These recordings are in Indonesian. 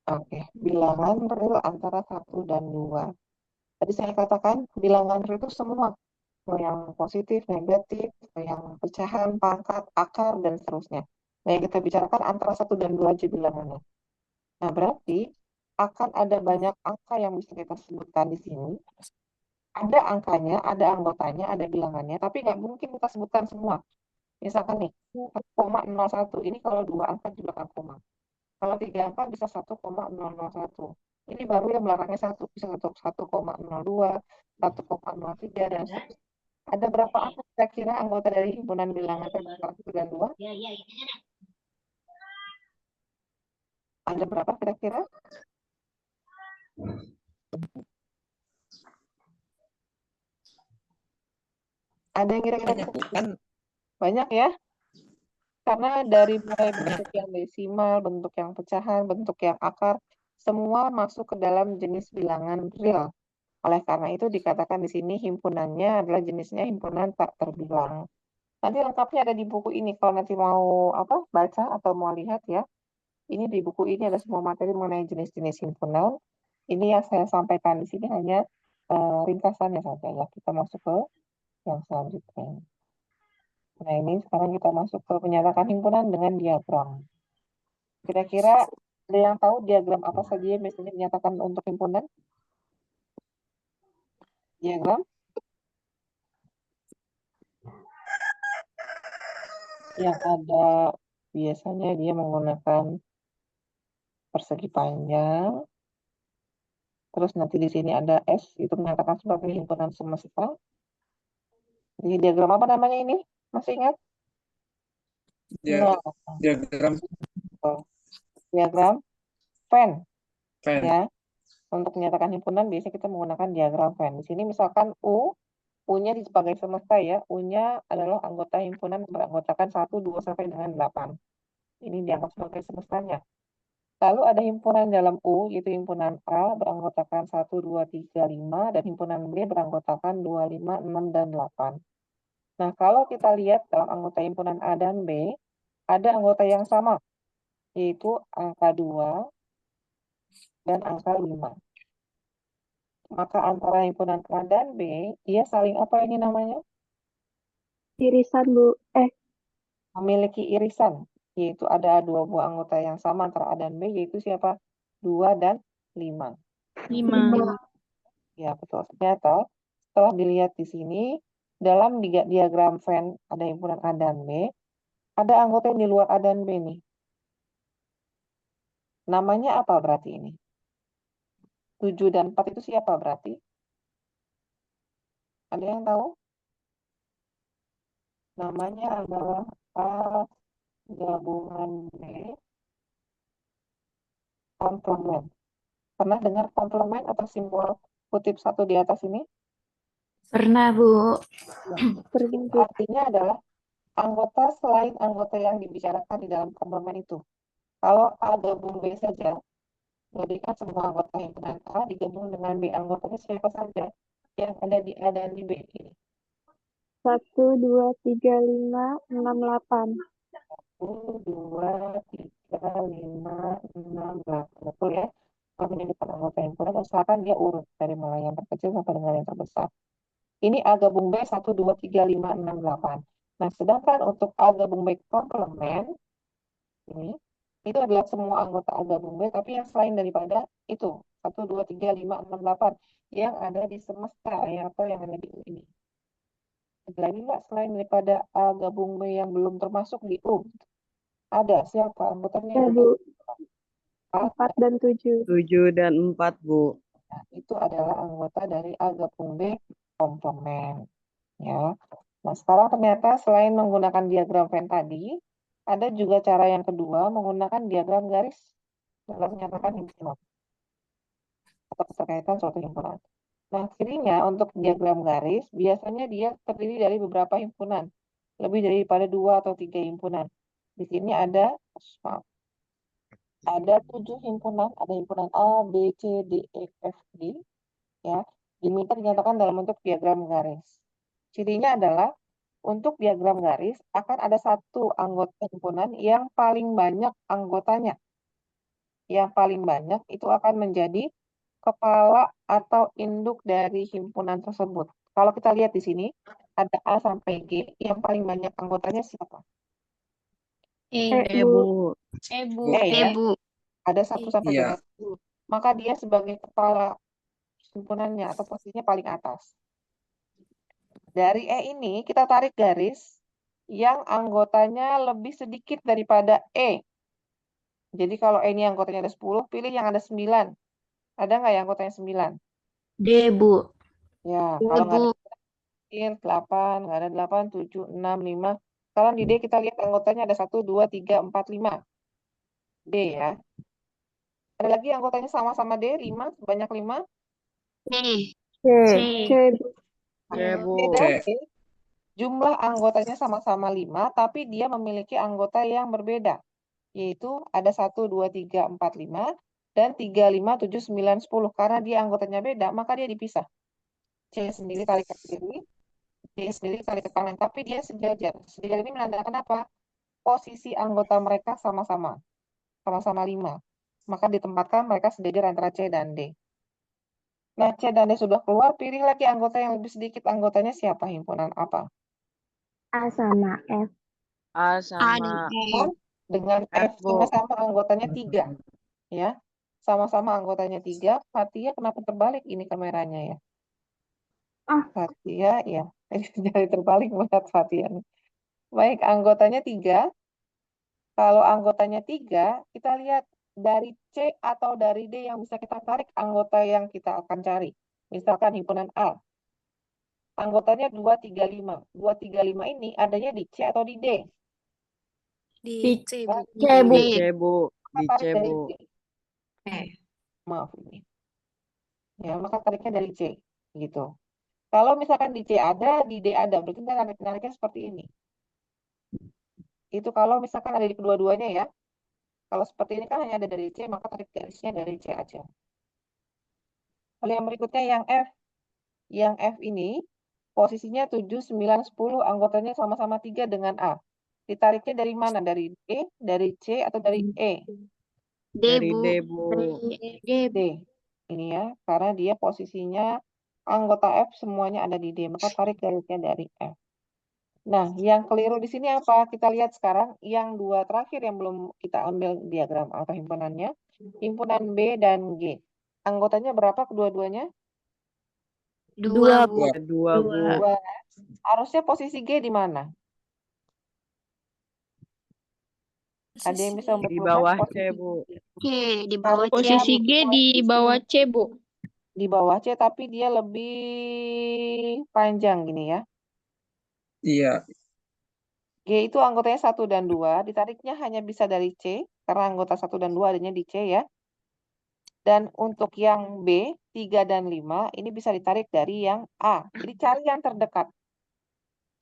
Oke, bilangan real antara 1 dan 2. Tadi saya katakan bilangan real itu semua. Mau yang positif, negatif, mau yang pecahan, pangkat, akar, dan seterusnya. Nah, yang kita bicarakan antara 1 dan 2 aja bilangannya. Nah, berarti akan ada banyak angka yang bisa kita sebutkan di sini. Ada angkanya, ada anggotanya, ada bilangannya, tapi nggak mungkin kita sebutkan semua. Misalkan nih, 1,01. Ini kalau dua angka di belakang koma. Kalau tiga angka bisa 1,001. Ini baru yang belakangnya satu, bisa 1,02, 1,03, dan seterusnya. Ada berapa angka kira-kira anggota dari himpunan bilangan antara 1 dan 2? Ada berapa kira-kira? Ada yang kira-kira Banyak bisa? kan? Banyak ya? Karena dari mulai bentuk yang desimal, bentuk yang pecahan, bentuk yang akar, semua masuk ke dalam jenis bilangan real. Oleh karena itu dikatakan di sini himpunannya adalah jenisnya himpunan tak terbilang. Nanti lengkapnya ada di buku ini. Kalau nanti mau baca atau mau lihat ya, ini di buku ini ada semua materi mengenai jenis-jenis himpunan. Ini yang saya sampaikan di sini hanya ringkasannya saja ya. Kita masuk ke yang selanjutnya. Nah, ini sekarang kita masuk ke penyatakan himpunan dengan diagram. Kira-kira ada yang tahu diagram apa saja yang biasanya dinyatakan untuk himpunan? Diagram yang ada biasanya dia menggunakan persegi panjang. Terus nanti di sini ada S, itu menyatakan sebagai himpunan semesta. Jadi diagram apa namanya ini? Masih ingat? Dia Nah, diagram diagram Venn Venn. ya. Untuk menyatakan himpunan biasanya kita menggunakan diagram Venn. Di sini misalkan U-nya sebagai semesta ya. U-nya adalah anggota himpunan yang beranggotakan 1, 2, sampai dengan 8. Ini dianggap sebagai semestanya. Lalu ada himpunan dalam U, yaitu himpunan A beranggotakan 1, 2, 3, 5, dan himpunan B beranggotakan 2, 5, 6, dan 8. Nah, kalau kita lihat dalam anggota himpunan A dan B, ada anggota yang sama, yaitu angka 2 dan angka 5. Maka antara himpunan A dan B, dia saling apa ini namanya? Irisan, Bu. Memiliki irisan, yaitu ada dua buah anggota yang sama antara A dan B, yaitu siapa? 2 dan 5. 5. Ya, betul. Ternyata setelah dilihat di sini, dalam diagram Venn ada himpunan A dan B, ada anggota yang di luar A dan B nih. Namanya apa berarti ini? 7 dan 4 itu siapa berarti? Ada yang tahu? Namanya adalah A gabungan B komplement. Pernah dengar komplement atau simbol kutip satu di atas ini? Pernah, Bu. Ya. Pernah, Itu Bu. artinya adalah anggota selain anggota yang dibicarakan di dalam komplement itu. Kalau A gabung B saja, jadi kan semua anggota himpunan A digabung dengan B, anggotanya siapa saja yang ada di A dan di B ini. 1, 2, 3, 5, 6, 8. 1, 2, 3, 5, 6, 8. Betul ya? Kalau menyebutkan anggota himpunan, usahakan dia urut dari mulai yang terkecil sampai dengan yang terbesar. Ini A gabung B 1, 2, 3, 5, 6, 8. Nah, sedangkan untuk A gabung B komplement, ini itu adalah semua anggota A gabung B, tapi yang selain daripada itu 1, 2, 3, 5, 6, 8 yang ada di semesta atau yang ada di U ini. Ada lagi nggak selain daripada A gabung B yang belum termasuk di U? Ada siapa anggotanya? Ya, Bu. A, 4 dan 7. 7 dan 4, Bu. nah, itu adalah anggota dari A gabung B komplement. Ya. Nah, sekarang ternyata selain menggunakan diagram Venn tadi, ada juga cara yang kedua menggunakan diagram garis dalam menyatakan himpunan atau keterkaitan suatu himpunan. Nah, cirinya untuk diagram garis, biasanya dia terdiri dari beberapa himpunan, lebih daripada 2 atau 3 himpunan. Di sini ada 7 himpunan, ada himpunan A, B, C, D, E, F, G, ya, diminta dinyatakan dalam bentuk diagram garis. Cirinya adalah untuk diagram garis akan ada satu anggota himpunan yang paling banyak anggotanya. yang paling banyak itu akan menjadi kepala atau induk dari himpunan tersebut. Kalau kita lihat di sini, ada A sampai G, yang paling banyak anggotanya siapa? Bu. Bu. Bu. E ya, Bu. ada 1 sampai Iya. dengan 10. Maka dia sebagai kepala himpunannya atau posisinya paling atas. Dari E ini kita tarik garis yang anggotanya lebih sedikit daripada E. Jadi kalau E ini anggotanya ada 10, pilih yang ada 9. Ada nggak yang anggotanya 9? D, Bu. Ya, kalau nggak ada 8, nggak ada 8, 7, 6, 5. Sekarang di D kita lihat anggotanya ada 1, 2, 3, 4, 5. D ya. Ada lagi anggotanya sama-sama D, 5, banyak 5. C, Bu. C, Bu. D dan E, jumlah anggotanya sama-sama 5, tapi dia memiliki anggota yang berbeda. Yaitu ada 1, 2, 3, 4, 5, dan 3, 5, 7, 9, 10. Karena dia anggotanya beda, maka dia dipisah. C sendiri tarik ke kiri, D sendiri tarik ke kanan, tapi dia sejajar. Sejajar ini menandakan apa? Posisi anggota mereka sama-sama 5. Maka ditempatkan mereka sejajar antara C dan D. Nah, C dan D sudah keluar, pilih lagi anggota yang lebih sedikit. Anggotanya siapa? Himpunan apa? A sama F. A sama Dengan F, F, Bu. sama-sama anggotanya 3. Ya, sama-sama anggotanya 3. Fatia kenapa terbalik ini kameranya ya? Fatia, ya. Jadi terbalik melihat Fatia. Baik, anggotanya 3. Kalau anggotanya 3, kita lihat dari C atau dari D yang bisa kita tarik anggota yang kita akan cari. Misalkan himpunan A. Anggotanya 235. 235 ini adanya di C atau di D? Di C, Bu. Di C, Bu. Maka Di C, tarik dari Bu. C. Maaf ini. Ya, maka tariknya dari C. Gitu. Kalau misalkan di C ada, di D ada. Berarti kita nariknya seperti ini. Itu kalau misalkan ada di kedua-duanya ya. Kalau seperti ini kan hanya ada dari C, maka tarik garisnya dari C aja. Lalu yang berikutnya yang F. Yang F ini posisinya 7, 9, 10, anggotanya sama-sama 3 dengan A. Ditariknya dari mana? Dari D, dari C, atau dari E? Dari D, Bu. D. Ini ya, karena dia posisinya anggota F semuanya ada di D, maka tarik garisnya dari F. Nah, yang keliru di sini apa? Kita lihat sekarang yang 2 terakhir yang belum kita ambil diagram atau himpunannya. Himpunan B dan G. Anggotanya berapa kedua-duanya? 2, Bu. Kedua, Bu. 2. Harusnya posisi G di mana? Ada yang bisa Di membetulkan bawah C, posisi Bu. Di bawah Posisi C. G di bawah C, Bu. Di bawah C, tapi dia lebih panjang gini ya. Iya. G itu anggotanya 1 dan 2, ditariknya hanya bisa dari C, karena anggota 1 dan 2 adanya di C ya. Dan untuk yang B, 3 dan 5, ini bisa ditarik dari yang A. Jadi cari yang terdekat.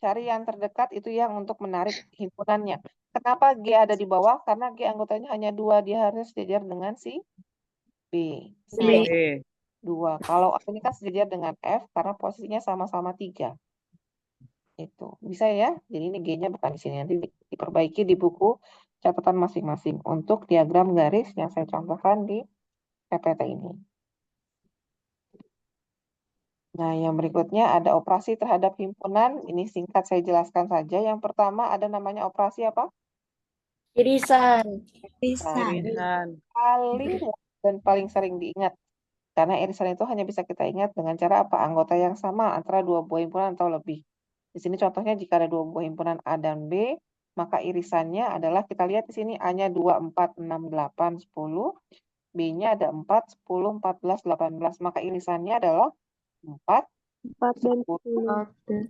Cari yang terdekat itu yang untuk menarik himpunannya. Kenapa G ada di bawah? Karena G anggotanya hanya 2, dia harus sejajar dengan si B. B. 2. Kalau A ini kan sejajar dengan F, karena posisinya sama-sama 3. Itu bisa ya. Jadi ini G-nya bukan di sini, nanti diperbaiki di buku catatan masing-masing untuk diagram garis yang saya contohkan di PPT ini. Nah, yang berikutnya ada operasi terhadap himpunan. Ini singkat saya jelaskan saja. Yang pertama ada namanya operasi apa? Irisan. Irisan. Paling dan paling sering diingat. Karena irisan itu hanya bisa kita ingat dengan cara apa? Anggota yang sama antara 2 buah himpunan atau lebih. Di sini contohnya jika ada 2 buah himpunan A dan B, maka irisannya adalah kita lihat di sini A-nya 2, 4, 6, 8, 10. B-nya ada 4, 10, 14, 18. Maka irisannya adalah 4, 4 dan 10. 10. 4 dan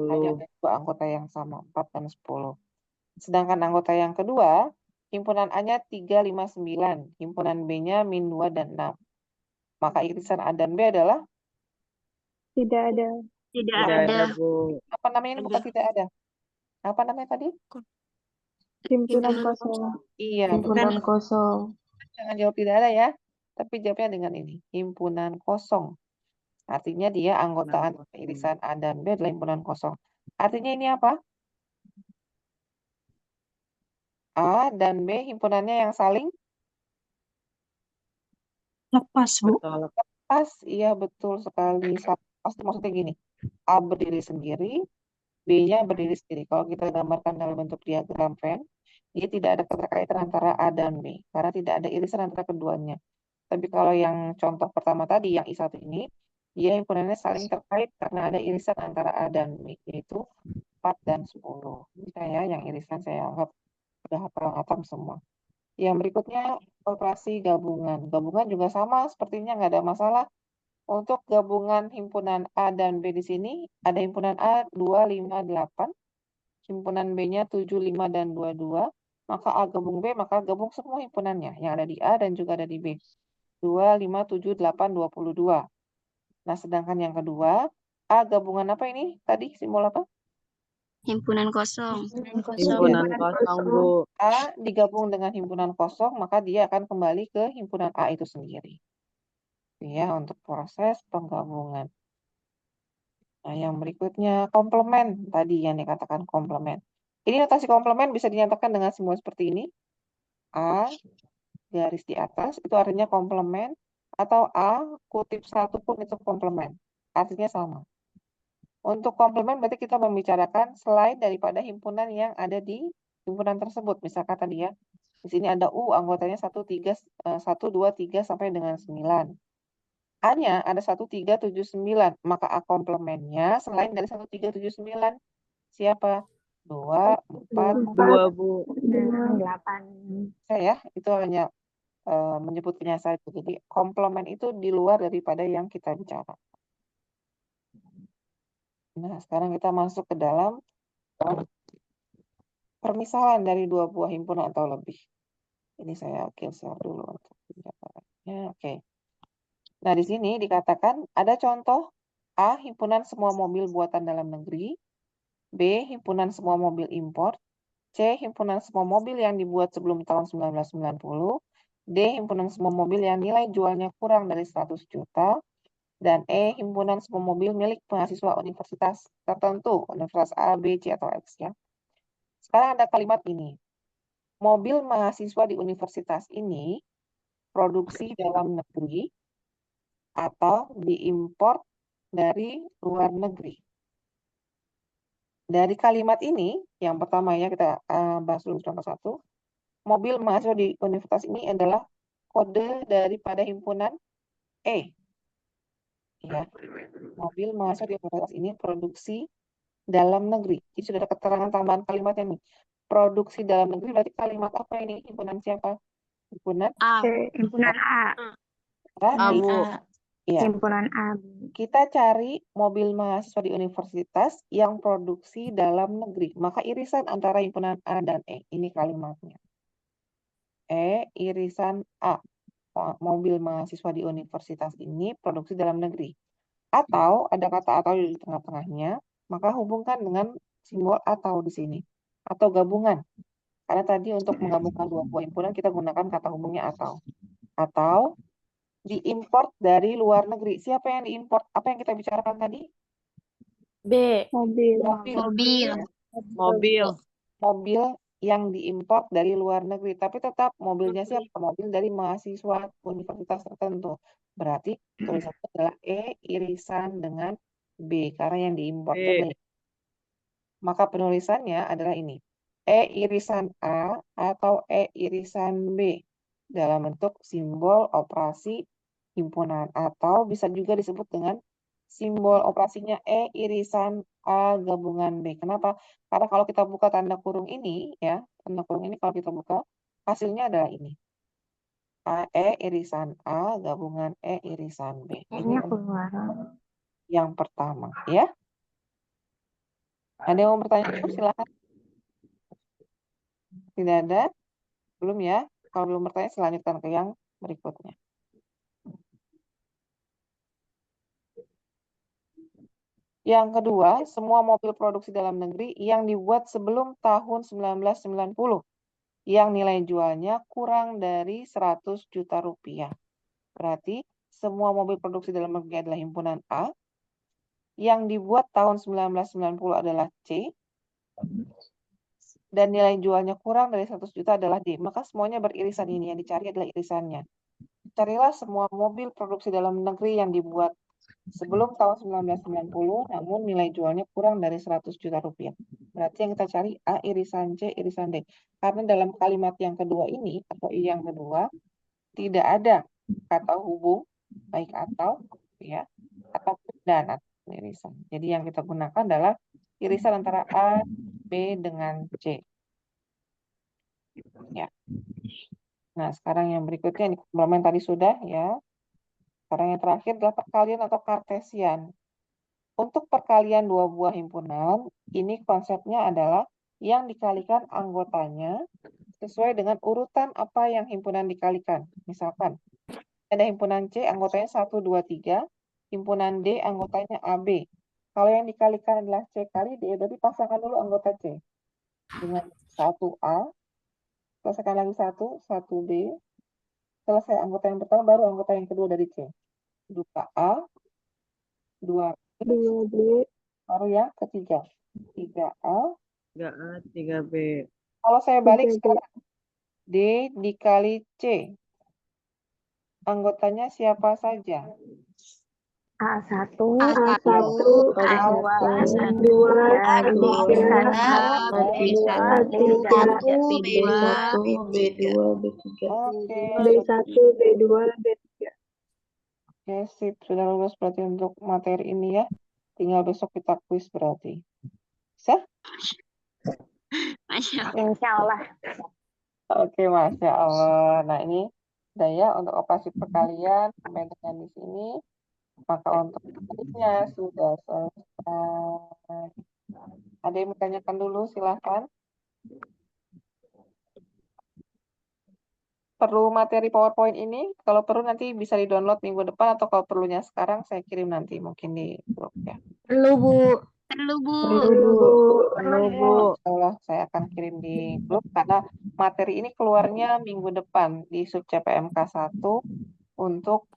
Hanya 10. ada 2 anggota yang sama, 4 dan 10. Sedangkan anggota yang kedua, himpunan A-nya 3, 5, 9. Himpunan B-nya min 2 dan 6. Maka irisan A dan B adalah Tidak ada. Tidak Tidak ada. ada, Bu. apa namanya ini bukan tidak ada. Apa namanya tadi? Himpunan kosong. Iya, Himpunan kosong. jangan jawab tidak ada ya. Tapi jawabnya dengan ini, himpunan kosong. Artinya dia anggota irisan A dan B adalah himpunan kosong. Artinya ini apa? A dan B himpunannya yang saling Lepas, Bu. Betul. Pas, iya betul sekali. Pasti maksudnya gini, A berdiri sendiri, B-nya berdiri sendiri. Kalau kita gambarkan dalam bentuk diagram Venn, dia tidak ada keterkaitan antara A dan B, karena tidak ada irisan antara keduanya. Tapi kalau yang contoh pertama tadi, yang I1 ini, dia himpunannya saling terkait karena ada irisan antara A dan B, yaitu 4 dan 10. Ini saya yang irisan saya anggap udah hafal semua. Yang berikutnya operasi gabungan. Gabungan juga sama, sepertinya nggak ada masalah. Untuk gabungan himpunan A dan B di sini, ada himpunan A 2, 5, 8, himpunan B-nya 7, 5, dan 22, maka A gabung B, maka gabung semua himpunannya, yang ada di A dan juga ada di B. 2, 5, 7, 8, 22. Nah, sedangkan yang kedua, A gabungan apa ini? Tadi simbol apa? Himpunan kosong. Himpunan kosong, Bu. A digabung dengan himpunan kosong, maka dia akan kembali ke himpunan A itu sendiri. Ya, untuk proses penggabungan. Nah, yang berikutnya komplement. Tadi yang dikatakan komplement. Ini notasi komplement bisa dinyatakan dengan simbol seperti ini. A garis di atas itu artinya komplement, atau A kutip 1 pun itu komplement. Artinya sama. Untuk komplement berarti kita membicarakan selain daripada himpunan yang ada di himpunan tersebut. Misalkan tadi ya, di sini ada U, anggotanya 1, 2, 3 sampai dengan 9. A-nya ada 1, 3, 7, 9. Maka A komplementnya selain dari 1, 3, 7, 9. Siapa? 2, 4, 2, Bu. 8. saya itu hanya menyebutnya saja. Jadi komplement itu di luar daripada yang kita bicara. Nah, sekarang kita masuk ke dalam permisalan dari dua buah himpunan atau lebih. Ini saya geser dulu untuk penjelasannya. Oke. Nah, di sini dikatakan ada contoh A, himpunan semua mobil buatan dalam negeri, B, himpunan semua mobil impor, C, himpunan semua mobil yang dibuat sebelum tahun 1990, D, himpunan semua mobil yang nilai jualnya kurang dari 100 juta, dan E, himpunan semua mobil milik mahasiswa universitas tertentu, universitas A, B, C, atau X ya. Sekarang ada kalimat ini. Mobil mahasiswa di universitas ini produksi dalam negeri atau diimpor dari luar negeri. Dari kalimat ini, yang pertama ya kita bahas dulu contoh satu. Mobil mahasiswa di universitas ini adalah kode daripada himpunan E. Ya, mobil mahasiswa di universitas ini produksi dalam negeri. Jadi sudah ada keterangan tambahan kalimatnya nih. Produksi dalam negeri berarti kalimat apa ini? Himpunan siapa? Himpunan A. Himpunan A. A, Bu. Iya. Himpunan A. Kita cari mobil mahasiswa di universitas yang produksi dalam negeri. Maka irisan antara himpunan A dan E. Ini kalimatnya. E irisan A. Mobil mahasiswa di universitas ini produksi dalam negeri. Atau ada kata atau di tengah-tengahnya, maka hubungkan dengan simbol atau di sini. Atau gabungan. Karena tadi untuk menggabungkan dua buah himpunan kita gunakan kata hubungnya atau. Atau diimport dari luar negeri. Siapa yang diimport? Apa yang kita bicarakan tadi? B. Mobil. Mobil. Mobil. Mobil yang diimport dari luar negeri. Tapi tetap mobilnya siapa? Mobil dari mahasiswa universitas tertentu. Berarti tulisannya adalah E irisan dengan B. Karena yang diimport B. itu B. Maka penulisannya adalah ini. E irisan A atau E irisan B. Dalam bentuk simbol operasi himpunan. Atau bisa juga disebut dengan simbol operasinya E irisan A gabungan B. Kenapa? Karena kalau kita buka tanda kurung ini, ya, tanda kurung ini kalau kita buka, hasilnya adalah ini. E irisan A gabungan E irisan B. Ini keluar. yang pertama, ya. Ada yang mau bertanya dulu? Silahkan. Tidak ada? Belum ya? Kalau belum bertanya, selanjutkan ke yang berikutnya. Yang kedua, semua mobil produksi dalam negeri yang dibuat sebelum tahun 1990 yang nilai jualnya kurang dari 100 juta rupiah. Berarti semua mobil produksi dalam negeri adalah himpunan A, yang dibuat tahun 1990 adalah C, dan nilai jualnya kurang dari 100 juta adalah D. Maka semuanya beririsan ini, yang dicari adalah irisannya. carilah semua mobil produksi dalam negeri yang dibuat sebelum tahun 1990, namun nilai jualnya kurang dari 100 juta rupiah. Berarti yang kita cari A irisan C irisan D. Karena dalam kalimat yang kedua ini, atau I yang kedua, tidak ada kata hubung, baik atau, ya, atau dan atau irisan. Jadi yang kita gunakan adalah irisan antara A, B dengan C. Ya. Nah, sekarang yang berikutnya, ini komplement tadi sudah, ya. Sekarang yang terakhir adalah perkalian atau kartesian. Untuk perkalian dua buah himpunan, ini konsepnya adalah yang dikalikan anggotanya sesuai dengan urutan apa yang himpunan dikalikan. Misalkan, ada himpunan C, anggotanya 1, 2, 3. Himpunan D, anggotanya AB. Kalau yang dikalikan adalah C kali D, berarti pasangkan dulu anggota C. Dengan 1A, selesaikan lagi 1, 1B. Selesai anggota yang pertama, baru anggota yang kedua dari C. 2A, 2B, 2B, baru yang ketiga. 3A. 3A, 3B. Kalau saya balik 3B. sekarang, D dikali C. Anggotanya siapa saja? A1, A1, A1, A2, A1, A2, A3, A3, B1, B2, Oke, B1, B2, B3. oke, sip. Sudah lulus berarti untuk materi ini ya. Tinggal besok kita kuis berarti. Bisa? Masya Allah. Insya Allah. Oke, Masya Allah. Nah, ini udah ya untuk operasi perkalian sampai dengan di sini. Maka untuk tadinya sudah selesai. Ada yang bertanyakan dulu, silahkan. Perlu materi PowerPoint ini? Kalau perlu nanti bisa di-download minggu depan, atau kalau perlunya sekarang saya kirim nanti mungkin di grup ya. Perlu, Bu. Perlu, Bu. Perlu, Bu. Insya Allah saya akan kirim di grup karena materi ini keluarnya minggu depan di sub CPMK 1 untuk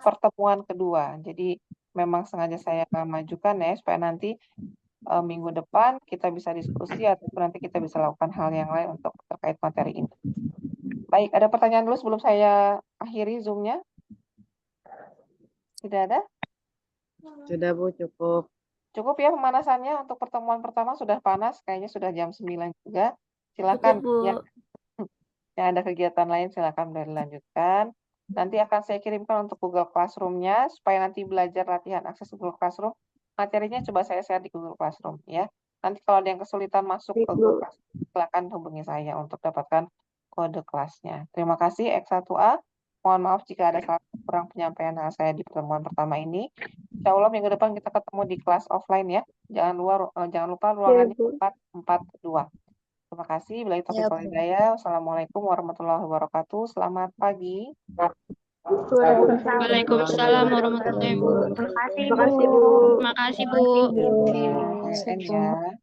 pertemuan kedua. Jadi memang sengaja saya majukan ya supaya nanti minggu depan kita bisa diskusi ataupun nanti kita bisa lakukan hal yang lain untuk terkait materi ini. Baik, ada pertanyaan dulu sebelum saya akhiri Zoom-nya? Tidak ada? Sudah, Bu, cukup. Cukup ya pemanasannya untuk pertemuan pertama, sudah panas, kayaknya sudah jam 9 juga. Silakan ya. Yang ada kegiatan lain silakan dilanjutkan. Nanti akan saya kirimkan untuk Google Classroom-nya supaya nanti belajar latihan akses Google Classroom. Materinya coba saya share di Google Classroom ya. Nanti kalau ada yang kesulitan masuk ke Google Classroom, silakan hubungi saya untuk dapatkan kode kelasnya. Terima kasih X1A. Mohon maaf jika ada salah kurang penyampaian saya di pertemuan pertama ini. Insya Allah minggu depan kita ketemu di kelas offline ya. Jangan lupa ruangannya 442. Terima kasih. Bila itu hidayah. Wassalamualaikum warahmatullahi wabarakatuh. Selamat pagi. Waalaikumsalam warahmatullahi wabarakatuh. Terima kasih, Bu. Terima kasih, Bu. Ya.